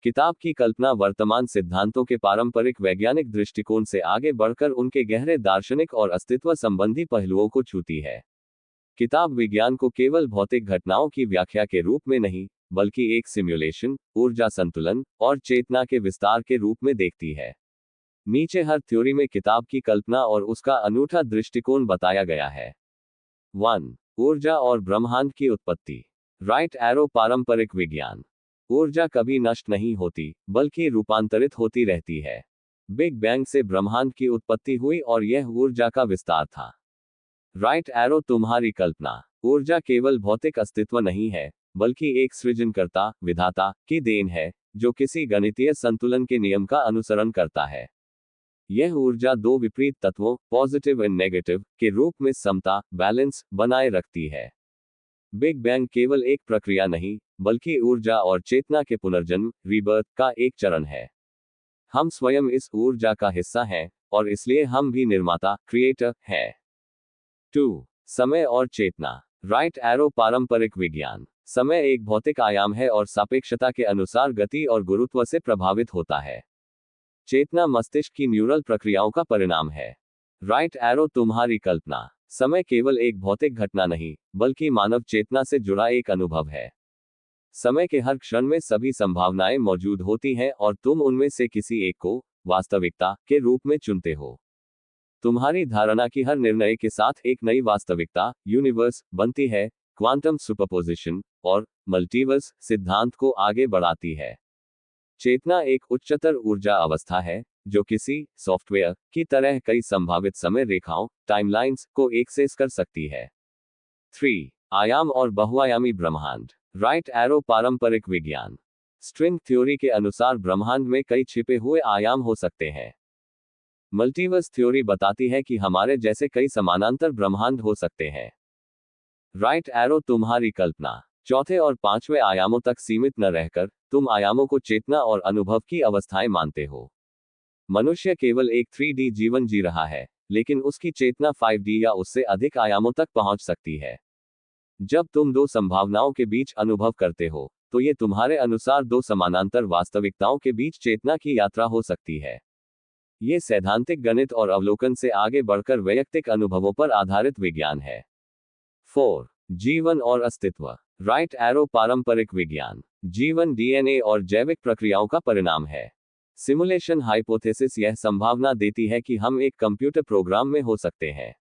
किताब की कल्पना वर्तमान सिद्धांतों के पारंपरिक वैज्ञानिक दृष्टिकोण से आगे बढ़कर उनके गहरे दार्शनिक और अस्तित्व संबंधी पहलुओं को छूती है। किताब विज्ञान को केवल भौतिक घटनाओं की व्याख्या के रूप में नहीं, बल्कि एक सिमुलेशन, ऊर्जा संतुलन और चेतना के विस्तार के रूप में देखती है। नीचे हर थ्योरी में किताब की कल्पना और उसका अनूठा दृष्टिकोण बताया गया है। 1. ऊर्जा और ब्रह्मांड की उत्पत्ति। राइट एरो पारंपरिक विज्ञान। ऊर्जा कभी नष्ट नहीं होती, बल्कि रूपांतरित होती रहती है। बिग बैंग से ब्रह्मांड की उत्पत्ति हुई और यह ऊर्जा का विस्तार था। राइट एरो तुम्हारी कल्पना। ऊर्जा केवल भौतिक अस्तित्व नहीं है, बल्कि एक सृजनकर्ता, विधाता की देन है, जो किसी गणितीय संतुलन के नियम का अनुसरण करता है। यह ऊर्जा दो विपरीत तत्वों, पॉजिटिव एंड नेगेटिव, के रूप में समता, बैलेंस बनाए रखती है। बिग बैंग केवल एक प्रक्रिया नहीं, बल्कि ऊर्जा और चेतना के पुनर्जन्म, रीबर्थ का एक चरण है। हम स्वयं इस ऊर्जा का हिस्सा हैं, और इसलिए हम भी निर्माता, क्रिएटर हैं। 2. समय और चेतना। राइट एरो पारंपरिक विज्ञान। समय एक भौतिक आयाम है और सापेक्षता के अनुसार गति और गुरुत्व से प्रभावित होता है। चेतना मस्तिष्क की न्यूरल प्रक्रियाओं का परिणाम है। राइट एरो तुम्हारी कल्पना। समय केवल एक भौतिक घटना नहीं, बल्कि मानव चेतना से जुड़ा एक अनुभव है। समय के हर क्षण में सभी संभावनाएं मौजूद होती हैं और तुम उनमें से किसी एक को वास्तविकता के रूप में चुनते हो। तुम्हारी धारणा की हर निर्णय के साथ एक नई वास्तविकता, यूनिवर्स, बनती है। क्वांटम सुपरपोजिशन और मल्टीवर्स सिद्धांत को आगे बढ़ाती है। चेतना एक उच्चतर ऊर्जा अवस्था है, जो किसी सॉफ्टवेयर की तरह कई संभावित समय रेखाओं, टाइमलाइंस को एक्सेस कर सकती है। 3. आयाम और बहुआयामी ब्रह्मांड। राइट एरो पारंपरिक विज्ञान। स्ट्रिंग थ्योरी के अनुसार ब्रह्मांड में कई छिपे हुए आयाम हो सकते हैं। मल्टीवर्स थ्योरी बताती है कि हमारे जैसे कई समानांतर ब्रह्मांड हो सकते हैं। राइट एरो तुम्हारी कल्पना। चौथे और पांचवें आयामों तक सीमित न रहकर, तुम आयामों को चेतना और अनुभव की अवस्थाएं मानते हो। मनुष्य केवल एक 3D जीवन जी रहा है, लेकिन उसकी चेतना 5D या उससे अधिक आयामों तक पहुंच सकती है। जब तुम दो संभावनाओं के बीच अनुभव करते हो, तो ये तुम्हारे अनुसार दो समानांतर वास्तविकताओं के बीच चेतना की यात्रा हो सकती है। ये सैद्धांतिक गणित और अवलोकन से आगे बढ़कर वैयक्तिक अनुभवों पर आधारित विज्ञान है। 4. जीवन और अस्तित्व। राइट एरो पारंपरिक विज्ञान। जीवन डीएनए और जैविक प्रक्रियाओं का परिणाम है। सिमुलेशन हाइपोथेसिस यह संभावना देती है कि हम एक कंप्यूटर प्रोग्राम में हो सकते हैं।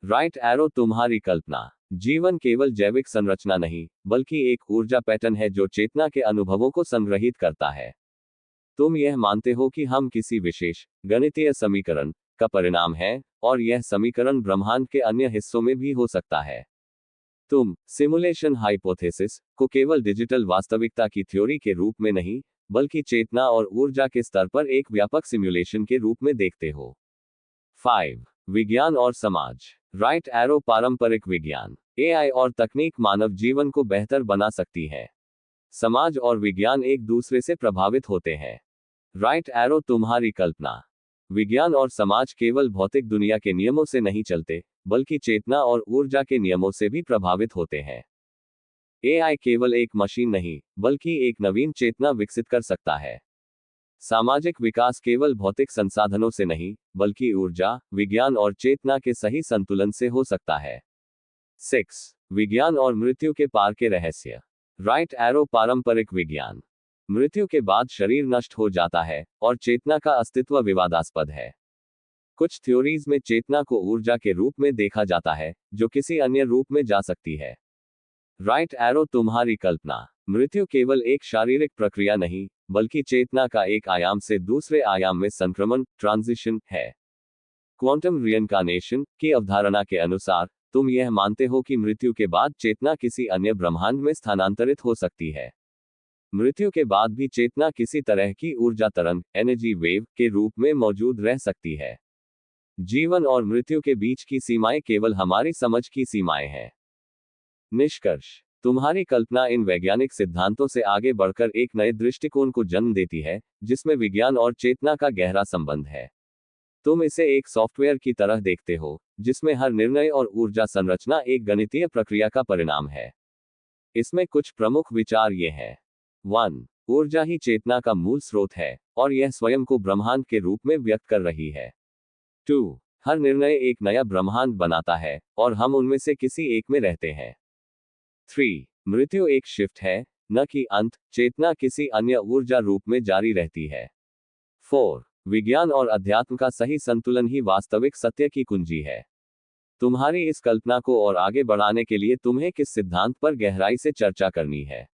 राइट एरो तुम्हारी कल्पना। जीवन केवल जैविक संरचना नहीं, बल्कि एक ऊर्जा पैटर्न है जो चेतना के अनुभवों को संग्रहित करता है। तुम यह मानते हो कि हम किसी विशेष गणितीय समीकरण का परिणाम है, और यह समीकरण ब्रह्मांड के अन्य हिस्सों में भी हो सकता है। तुम सिमुलेशन हाइपोथेसिस को केवल डिजिटल वास्तविकता की थ्योरी के रूप में नहीं, बल्कि चेतना और ऊर्जा के स्तर पर एक व्यापक सिमुलेशन के रूप में देखते हो। 5. विज्ञान और समाज। राइट एरो पारंपरिक विज्ञान। एआई और तकनीक मानव जीवन को बेहतर बना सकती है। समाज और विज्ञान एक दूसरे से प्रभावित होते हैं। राइट एरो तुम्हारी कल्पना। विज्ञान और समाज केवल भौतिक दुनिया के नियमों से नहीं चलते, बल्कि चेतना और ऊर्जा के नियमों से भी प्रभावित होते हैं। एआई केवल एक मशीन नहीं, बल्कि एक नवीन चेतना विकसित कर सकता है। सामाजिक विकास केवल भौतिक संसाधनों से नहीं, बल्कि ऊर्जा, विज्ञान और चेतना के सही संतुलन से हो सकता है। 6. विज्ञान और मृत्यु के पार के रहस्य। राइट एरो पारंपरिक विज्ञान। मृत्यु के बाद शरीर नष्ट हो जाता है, और चेतना का अस्तित्व विवादास्पद है। कुछ थ्योरीज में चेतना को ऊर्जा के रूप में देखा जाता है, जो किसी अन्य रूप में जा सकती है। राइट एरो तुम्हारी कल्पना। मृत्यु केवल एक शारीरिक प्रक्रिया नहीं, बल्कि चेतना का एक आयाम से दूसरे आयाम में संक्रमण, ट्रांजिशन है। क्वांटम रिइंकार्नेशन की अवधारणा के अनुसार, तुम यह मानते हो कि मृत्यु के बाद चेतना किसी अन्य ब्रह्मांड में स्थानांतरित हो सकती है। मृत्यु के बाद भी चेतना किसी तरह की ऊर्जा तरंग, एनर्जी वेव के रूप में मौजूद रह सकती है। जीवन और मृत्यु के बीच की सीमाएं केवल हमारी समझ की सीमाएं हैं। निष्कर्ष। तुम्हारी कल्पना इन वैज्ञानिक सिद्धांतों से आगे बढ़कर एक नए दृष्टिकोण को जन्म देती है, जिसमें विज्ञान और चेतना का गहरा संबंध है। तुम इसे एक सॉफ्टवेयर की तरह देखते हो, जिसमें हर निर्णय और ऊर्जा संरचना एक गणितीय प्रक्रिया का परिणाम है। इसमें कुछ प्रमुख विचार ये हैं। 1. ऊर्जा ही चेतना का मूल स्रोत है और यह स्वयं को ब्रह्मांड के रूप में व्यक्त कर रही है। 2. हर निर्णय एक नया ब्रह्मांड बनाता है और हम उनमें से किसी एक में रहते हैं। 3. मृत्यु एक शिफ्ट है, न कि अंत, चेतना किसी अन्य ऊर्जा रूप में जारी रहती है। 4. विज्ञान और अध्यात्म का सही संतुलन ही वास्तविक सत्य की कुंजी है। तुम्हारी इस कल्पना को और आगे बढ़ाने के लिए तुम्हें किस सिद्धांत पर गहराई से चर्चा करनी है?